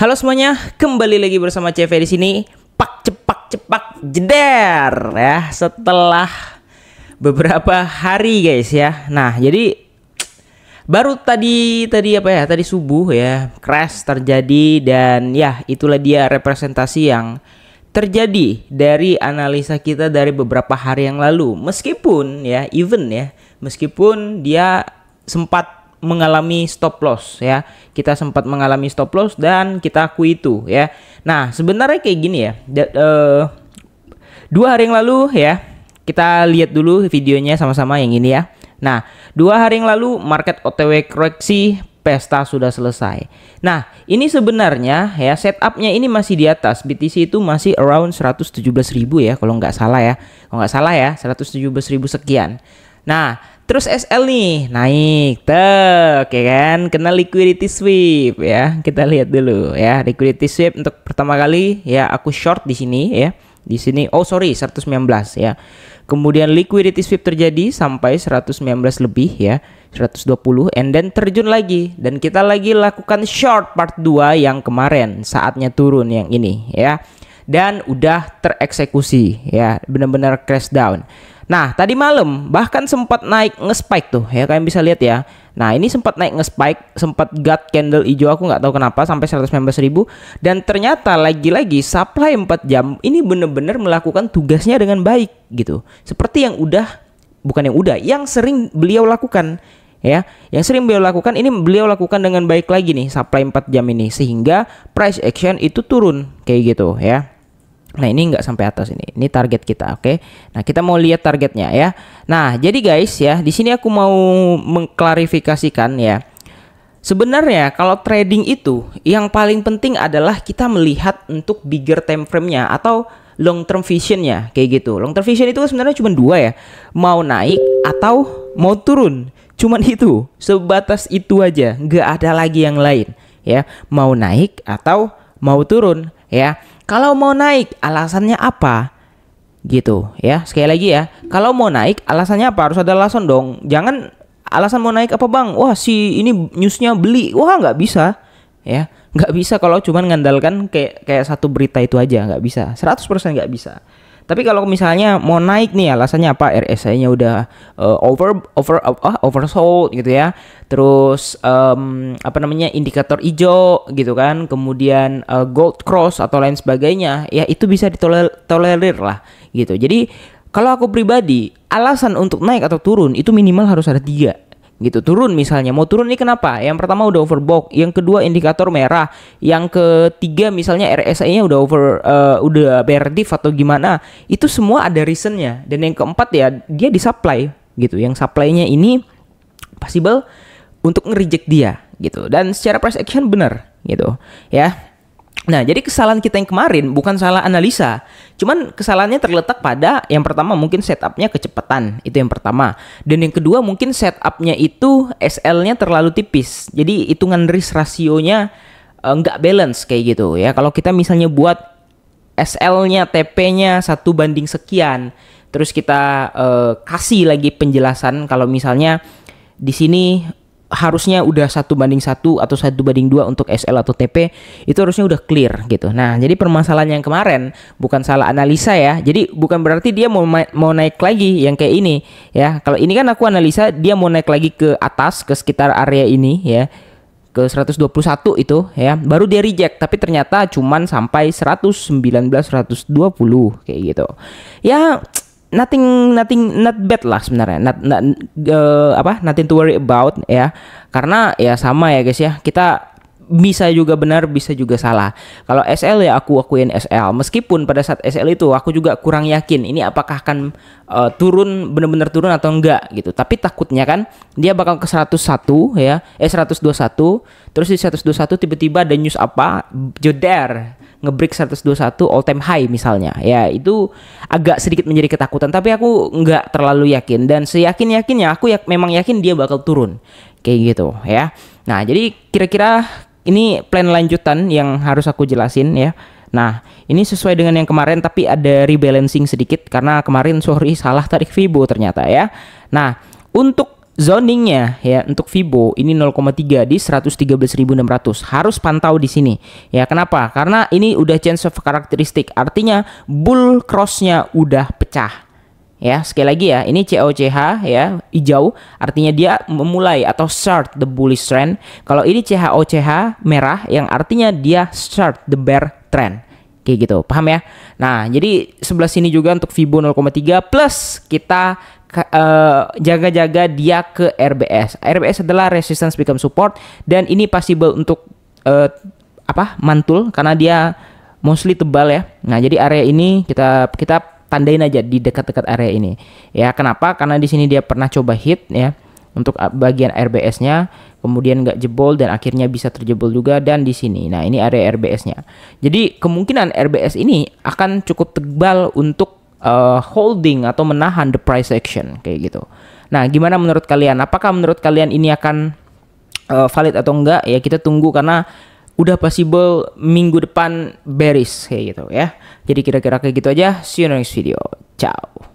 Halo semuanya, kembali lagi bersama CV di sini. Pak cepak jeder ya setelah beberapa hari guys ya. Nah, jadi baru tadi tadi subuh ya crash terjadi dan ya itulah dia representasi yang terjadi dari analisa kita dari beberapa hari yang lalu. Meskipun dia sempat mengalami stop loss ya. Kita sempat mengalami stop loss dan kita akui itu ya. Nah, sebenarnya kayak gini ya. 2 hari yang lalu ya, kita lihat dulu videonya sama-sama yang ini ya. Nah, 2 hari yang lalu market OTW koreksi, pesta sudah selesai. Nah, ini sebenarnya ya setupnya ini masih di atas. BTC itu masih around 117.000 ya kalau nggak salah ya. Kalau nggak salah ya 117.000 sekian. Nah, terus SL nih naik, oke kan, kena liquidity sweep ya. Kita lihat dulu ya, liquidity sweep untuk pertama kali ya aku short di sini ya. Di sini 119 ya. Kemudian liquidity sweep terjadi sampai 119 lebih ya, 120 and then terjun lagi dan kita lagi lakukan short part 2 yang kemarin saatnya turun yang ini ya. Dan udah tereksekusi ya, benar-benar crash down. Nah, tadi malam bahkan sempat naik nge-spike tuh ya, kalian bisa lihat ya. Nah, ini sempat naik nge-spike, sempat got candle hijau, aku nggak tahu kenapa sampai 119.000 dan ternyata lagi-lagi supply 4 jam ini benar-benar melakukan tugasnya dengan baik gitu. Seperti yang yang sering beliau lakukan ya. Yang sering beliau lakukan ini beliau lakukan dengan baik lagi nih supply 4 jam ini sehingga price action itu turun kayak gitu ya. Nah, ini nggak sampai atas ini target kita, oke. Nah, kita mau lihat targetnya ya. Nah, jadi guys ya, di sini aku mau mengklarifikasikan ya. Sebenarnya kalau trading itu yang paling penting adalah kita melihat untuk bigger time frame-nya atau long term vision-nya kayak gitu. Long term vision itu sebenarnya cuma 2 ya. Mau naik atau mau turun. Cuman itu, sebatas itu aja, nggak ada lagi yang lain ya. Mau naik atau mau turun ya. Kalau mau naik alasannya apa? Gitu ya. Sekali lagi ya. Kalau mau naik alasannya apa? Harus ada alasan dong. Jangan alasan mau naik apa bang? Wah si ini newsnya beli. Wah nggak bisa ya. Nggak bisa kalau cuman ngandalkan kayak satu berita itu aja. Nggak bisa. 100% nggak bisa. Tapi kalau misalnya mau naik nih alasannya apa? RSI-nya udah oversold gitu ya. Terus indikator hijau gitu kan. Kemudian gold cross atau lain sebagainya. Ya itu bisa ditolerir lah gitu. Jadi kalau aku pribadi alasan untuk naik atau turun itu minimal harus ada 3 gitu. Turun misalnya, mau turun ini kenapa? Yang pertama udah overbought, yang kedua indikator merah, yang ketiga misalnya RSI-nya udah bear div atau gimana. Itu semua ada reasonnya. Dan yang keempat ya dia disupply gitu. Yang supply-nya ini possible untuk nge-reject dia gitu. Dan secara price action benar gitu ya. Nah, jadi kesalahan kita yang kemarin bukan salah analisa. Cuman kesalahannya terletak pada yang pertama mungkin setupnya kecepatan. Itu yang pertama. Dan yang kedua mungkin setupnya itu SL-nya terlalu tipis. Jadi hitungan risk rasionya nggak balance kayak gitu ya. Kalau kita misalnya buat SL-nya, TP-nya 1 banding sekian. Terus kita kasih lagi penjelasan kalau misalnya di sini harusnya udah 1 banding 1 atau 1 banding 2 untuk SL atau TP itu harusnya udah clear gitu. Nah, jadi permasalahan yang kemarin bukan salah analisa ya. Jadi bukan berarti dia mau naik lagi yang kayak ini ya. Kalau ini kan aku analisa dia mau naik lagi ke atas ke sekitar area ini ya. Ke 121 itu ya. Baru dia reject tapi ternyata cuman sampai 119 120 kayak gitu. Ya nothing not bad lah sebenarnya, nothing to worry about ya, karena ya sama ya guys ya, kita bisa juga benar bisa juga salah. Kalau SL ya aku akuin SL, meskipun pada saat SL itu aku juga kurang yakin ini apakah akan turun benar-benar turun atau enggak gitu, tapi takutnya kan dia bakal ke 101 ya 121, terus di 121 tiba-tiba ada news apa jeder nge-break 121 all time high misalnya ya, itu agak sedikit menjadi ketakutan, tapi aku nggak terlalu yakin dan seyakin-yakinnya aku memang yakin dia bakal turun kayak gitu ya. Nah, jadi kira-kira ini plan lanjutan yang harus aku jelasin ya. Nah, ini sesuai dengan yang kemarin tapi ada rebalancing sedikit karena kemarin salah tarik Fibo ternyata ya. Nah, untuk zoningnya ya untuk Fibo ini 0,3 di 113.600. Harus pantau di sini. Ya, kenapa? Karena ini udah change of karakteristik. Artinya bull cross-nya udah pecah. Ya, sekali lagi ya, ini COCH ya, hijau, artinya dia memulai atau start the bullish trend. Kalau ini CHOCH merah, yang artinya dia start the bear trend. Kayak gitu, paham ya? Nah, jadi sebelah sini juga untuk Fibo 0,3 plus kita jaga-jaga dia ke RBS. RBS adalah resistance become support dan ini possible untuk mantul karena dia mostly tebal ya. Nah, jadi area ini kita tandain aja di dekat-dekat area ini. Ya, kenapa? Karena di sini dia pernah coba hit ya untuk bagian RBS-nya, kemudian nggak jebol dan akhirnya bisa terjebol juga dan di sini. Nah, ini area RBS-nya. Jadi kemungkinan RBS ini akan cukup tebal untuk holding atau menahan the price action kayak gitu. Nah, gimana menurut kalian? Apakah menurut kalian ini akan valid atau enggak? Ya, kita tunggu karena udah possible minggu depan bearish kayak gitu ya. Jadi kira-kira kayak gitu aja. See you next video. Ciao.